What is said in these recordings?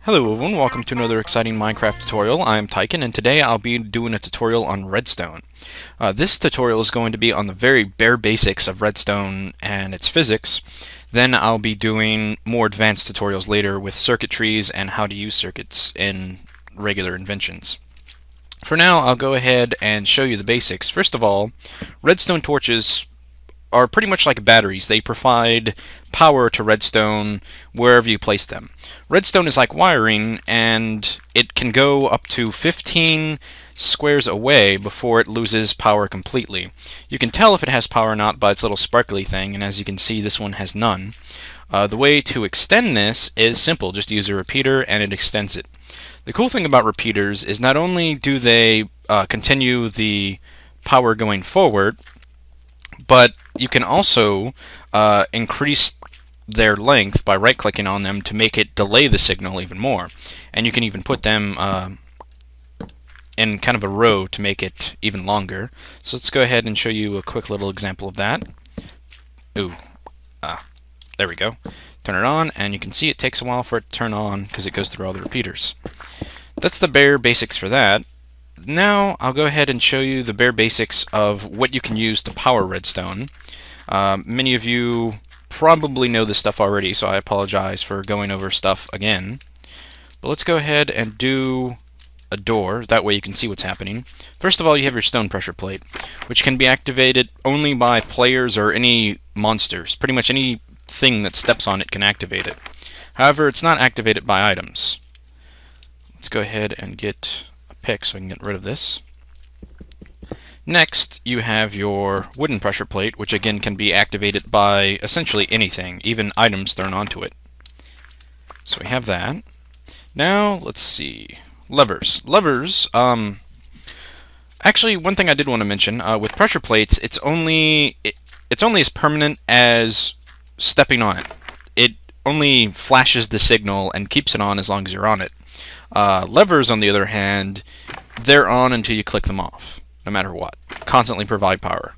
Hello everyone, welcome to another exciting Minecraft tutorial. I'm Tyken, and today I'll be doing a tutorial on redstone. This tutorial is going to be on the very bare basics of redstone and its physics. Then I'll be doing more advanced tutorials later with circuitries and how to use circuits in regular inventions. For now, I'll go ahead and show you the basics. First of all, redstone torches are pretty much like batteries. They provide power to redstone wherever you place them. Redstone is like wiring, and it can go up to 15 squares away before it loses power completely. You can tell if it has power or not by its little sparkly thing, and as you can see, this one has none. The way to extend this is simple. Just use a repeater and it extends it. The cool thing about repeaters is not only do they continue the power going forward, but you can also increase their length by right-clicking on them to make it delay the signal even more. And you can even put them in kind of a row to make it even longer. So let's go ahead and show you a quick little example of that. Ooh, there we go. Turn it on, and you can see it takes a while for it to turn on because it goes through all the repeaters. That's the bare basics for that. Now I'll go ahead and show you the bare basics of what you can use to power redstone. Many of you probably know this stuff already, so I apologize for going over stuff again. But let's go ahead and do a door. That way you can see what's happening. First of all, you have your stone pressure plate, which can be activated only by players or any monsters. Pretty much anything that steps on it can activate it. However, it's not activated by items. Let's go ahead and get pick so I can get rid of this. Next, you have your wooden pressure plate, which again can be activated by essentially anything, even items thrown onto it. So we have that. Now, let's see. Levers. Levers, actually, one thing I did want to mention, with pressure plates, it's only as permanent as stepping on it. It only flashes the signal and keeps it on as long as you're on it. Levers, on the other hand, they're on until you click them off, no matter what. Constantly provide power.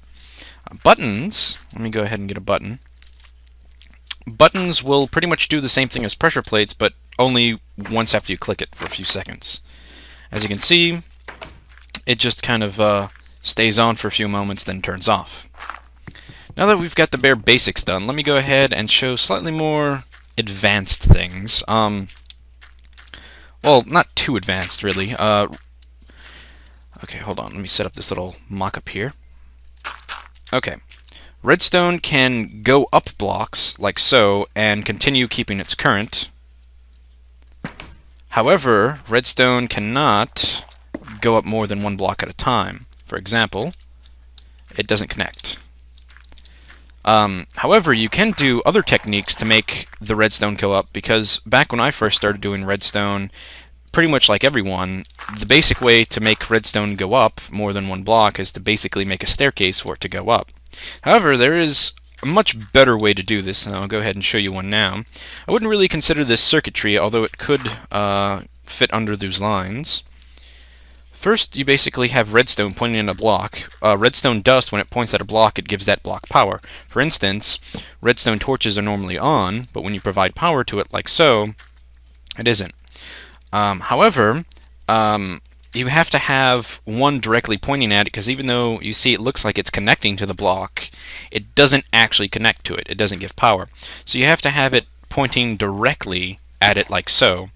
Buttons, let me go ahead and get a button. Buttons will pretty much do the same thing as pressure plates, but only once after you click it for a few seconds. As you can see, it just kind of stays on for a few moments, then turns off. Now that we've got the bare basics done, let me go ahead and show slightly more advanced things. Well, not too advanced, really. Okay, hold on. Let me set up this little mock-up here. Okay. Redstone can go up blocks, like so, and continue keeping its current. However, redstone cannot go up more than one block at a time. For example, it doesn't connect. However, you can do other techniques to make the redstone go up, because back when I first started doing redstone, pretty much like everyone, the basic way to make redstone go up more than one block is to basically make a staircase for it to go up. However, there is a much better way to do this, and I'll go ahead and show you one now. I wouldn't really consider this circuitry, although it could fit under those lines. First, you basically have redstone pointing at a block. Redstone dust, when it points at a block, it gives that block power. For instance, redstone torches are normally on, but when you provide power to it like so, it isn't. However, you have to have one directly pointing at it, because even though you see it looks like it's connecting to the block, it doesn't actually connect to it. It doesn't give power. So you have to have it pointing directly at it like so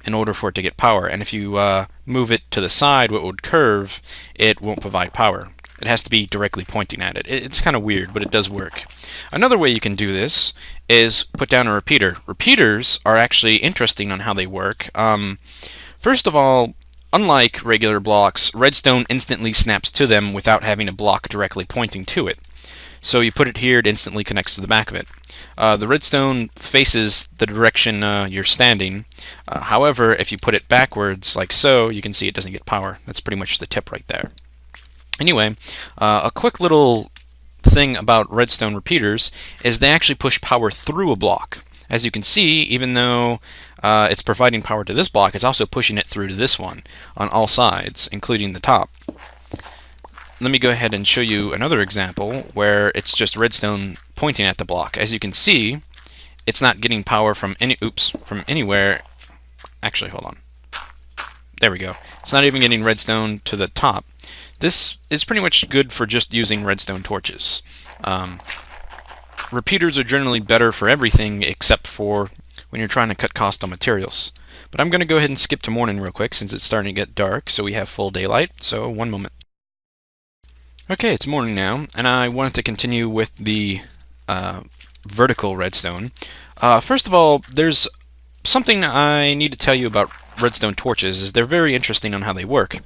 in order for it to get power. And if you move it to the side, what would curve, it won't provide power. It has to be directly pointing at it. It's kind of weird, but it does work. Another way you can do this is put down a repeater. Repeaters are actually interesting on how they work. First of all, unlike regular blocks, redstone instantly snaps to them without having a block directly pointing to it. So you put it here, it instantly connects to the back of it. The redstone faces the direction you're standing. However, if you put it backwards, like so, you can see it doesn't get power. That's pretty much the tip right there. Anyway, a quick little thing about redstone repeaters is they actually push power through a block. As you can see, even though it's providing power to this block, it's also pushing it through to this one on all sides, including the top. Let me go ahead and show you another example where it's just redstone pointing at the block. As you can see, it's not getting power from anywhere. Actually, hold on. There we go. It's not even getting redstone to the top. This is pretty much good for just using redstone torches. Repeaters are generally better for everything except for when you're trying to cut cost on materials. But I'm going to go ahead and skip to morning real quick since it's starting to get dark, so we have full daylight. So one moment. Okay, it's morning now, and I wanted to continue with the vertical redstone. First of all, there's something I need to tell you about redstone torches. Is they're very interesting on how they work.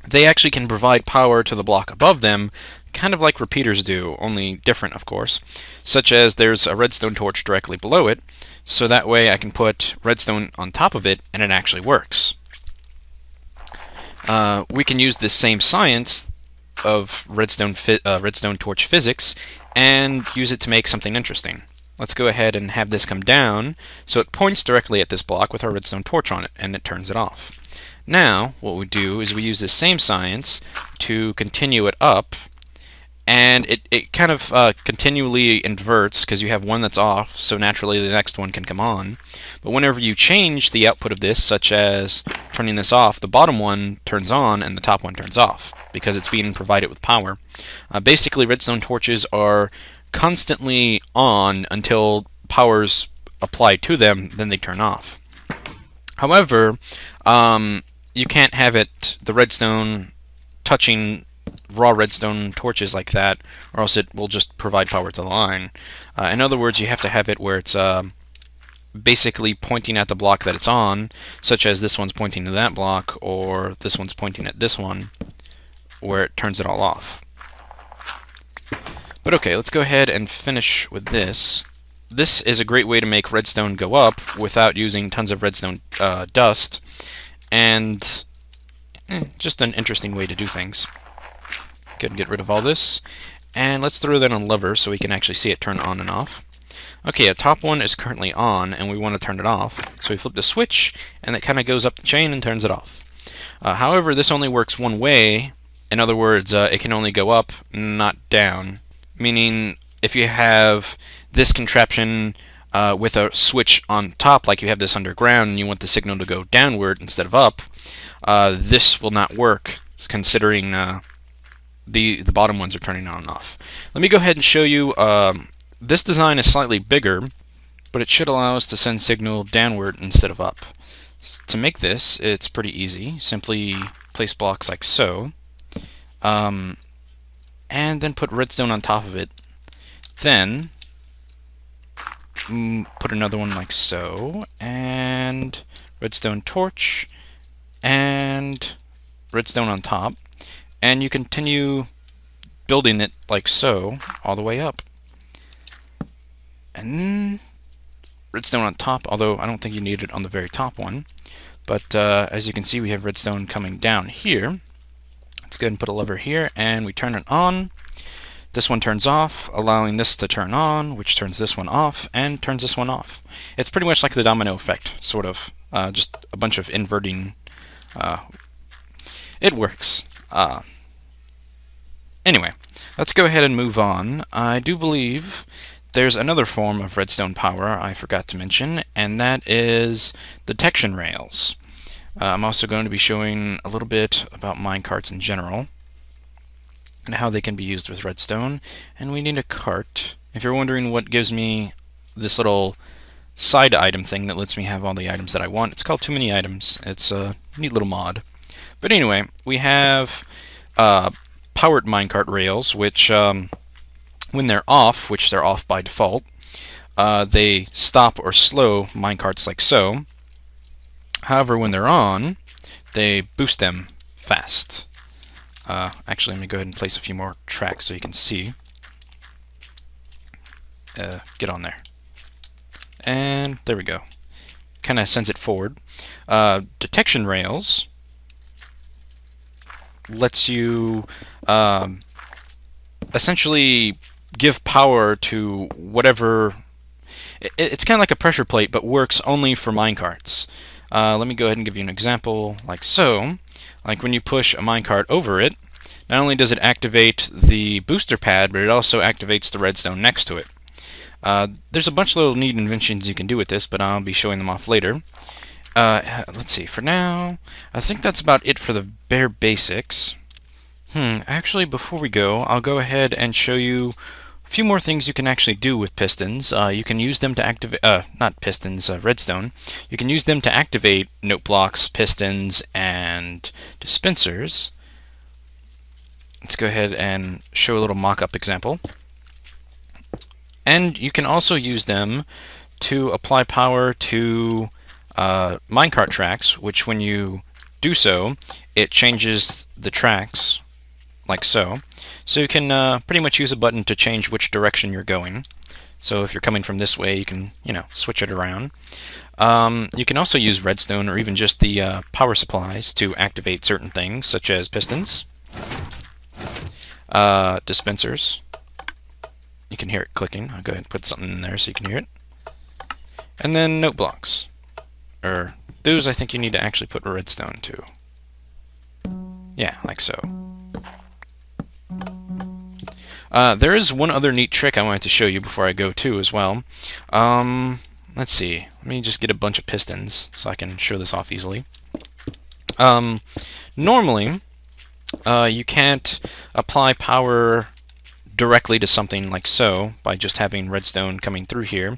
They actually can provide power to the block above them, kind of like repeaters do, only different, of course. Such as there's a redstone torch directly below it, so that way I can put redstone on top of it, and it actually works. We can use this same science of redstone torch physics and use it to make something interesting. Let's go ahead and have this come down so it points directly at this block with our redstone torch on it, and it turns it off. Now, what we do is we use this same science to continue it up, and it kind of continually inverts because you have one that's off, so naturally the next one can come on. But whenever you change the output of this, such as turning this off, the bottom one turns on and the top one turns off because it's being provided with power. Basically, redstone torches are constantly on until power's applied to them, then they turn off. However, you can't have the redstone touching raw redstone torches like that, or else it will just provide power to the line. In other words, you have to have it where it's basically pointing at the block that it's on, such as this one's pointing to that block, or this one's pointing at this one, where it turns it all off. But okay, let's go ahead and finish with this. This is a great way to make redstone go up without using tons of redstone dust, and just an interesting way to do things. Go ahead and get rid of all this, and let's throw that on a lever so we can actually see it turn on and off. Okay, a top one is currently on, and we want to turn it off, so we flip the switch, and it kind of goes up the chain and turns it off. However, this only works one way. In other words, it can only go up, not down. Meaning, if you have this contraption with a switch on top, like you have this underground, and you want the signal to go downward instead of up, this will not work, considering the bottom ones are turning on and off. Let me go ahead and show you. This design is slightly bigger, but it should allow us to send signal downward instead of up. To make this, it's pretty easy. Simply place blocks like so. And then put redstone on top of it. Then put another one like so, and redstone torch, and redstone on top, and you continue building it like so all the way up. And redstone on top, although I don't think you need it on the very top one. But as you can see, we have redstone coming down here. Let's go ahead and put a lever here, and we turn it on. This one turns off, allowing this to turn on, which turns this one off, and turns this one off. It's pretty much like the domino effect, sort of. Just a bunch of inverting. It works. Anyway, let's go ahead and move on. I do believe there's another form of redstone power I forgot to mention, and that is detection rails. I'm also going to be showing a little bit about minecarts in general and how they can be used with redstone. And we need a cart. If you're wondering what gives me this little side item thing that lets me have all the items that I want, it's called Too Many Items. It's a neat little mod. But anyway, we have powered minecart rails, which when they're off, which they're off by default, they stop or slow minecarts like so. However, when they're on, they boost them fast. Actually, let me go ahead and place a few more tracks so you can see. Get on there. And there we go. Kind of sends it forward. Detection rails lets you essentially give power to whatever. It's kind of like a pressure plate, but works only for minecarts. Let me go ahead and give you an example like so. Like when you push a minecart over it, Not only does it activate the booster pad, but it also activates the redstone next to it. There's a bunch of little neat inventions you can do with this, but I'll be showing them off later. Let's see, for now, I think that's about it for the bare basics. Actually, before we go, I'll go ahead and show you a few more things you can actually do with pistons. You can use them to activate, not pistons, redstone. You can use them to activate note blocks, pistons, and dispensers. Let's go ahead and show a little mock-up example. And you can also use them to apply power to minecart tracks, which when you do so, it changes the tracks like so. So you can pretty much use a button to change which direction you're going. So if you're coming from this way, you can, switch it around. You can also use redstone or even just the power supplies to activate certain things, such as pistons, dispensers. You can hear it clicking. I'll go ahead and put something in there so you can hear it. And then note blocks. Or those I think you need to actually put redstone to. Yeah, like so. There is one other neat trick I wanted to show you before I go too as well. Let's see. Let me just get a bunch of pistons so I can show this off easily. Normally, you can't apply power directly to something like so by just having redstone coming through here.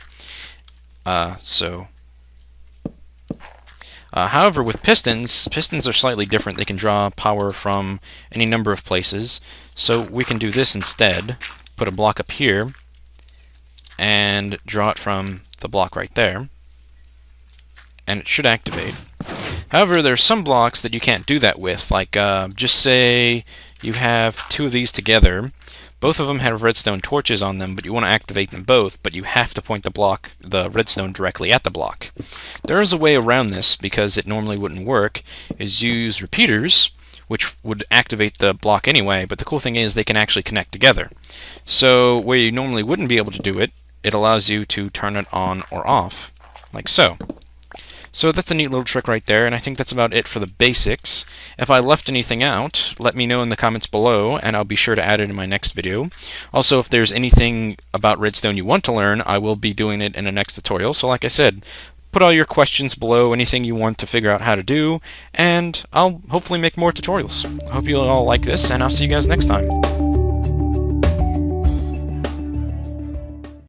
However, with pistons are slightly different. They can draw power from any number of places. So we can do this instead. Put a block up here and draw it from the block right there. And it should activate. However, there are some blocks that you can't do that with. Like, just say you have two of these together. Both of them have redstone torches on them, but you want to activate them both, but you have to point the redstone directly at the block. There is a way around this, because it normally wouldn't work, is use repeaters, which would activate the block anyway, but the cool thing is they can actually connect together. So where you normally wouldn't be able to do it, it allows you to turn it on or off, like so. So that's a neat little trick right there, and I think that's about it for the basics. If I left anything out, let me know in the comments below, and I'll be sure to add it in my next video. Also, if there's anything about redstone you want to learn, I will be doing it in a next tutorial. So like I said, put all your questions below, anything you want to figure out how to do, and I'll hopefully make more tutorials. I hope you all like this, and I'll see you guys next time.